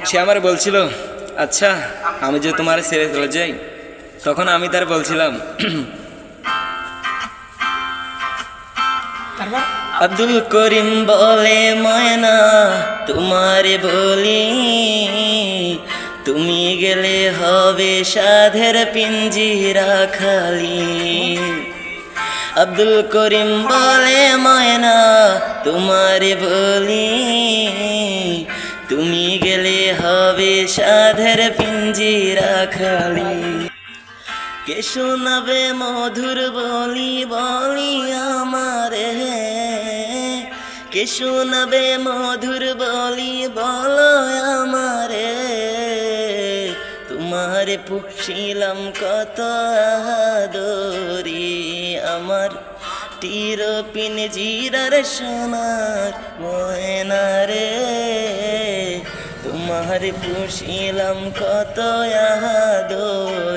সে আমার বলছিল, আচ্ছা আমি যে তোমার ছেড়ে চলে যাই, তখন আমি তার বলছিলাম, আব্দুল করিম বলে ময়না তোমারে বলি, তুমি গেলে হবে সাধের পিঞ্জিরা খালি। আব্দুল করিম বলে ময়না তোমারে বলি, তুমি গেলে হবে সাধের পিঞ্জিরা খালি। কে শোনাবে মধুর বলি বলি আমারে, কে শোনাবে মধুর বলি বলো আমারে, তোমারে পুষিলাম কত আদরি, আমার তীর পিঞ্জিরার সোনার ময়না রে, তোমারে পুষিলাম কত আদরি।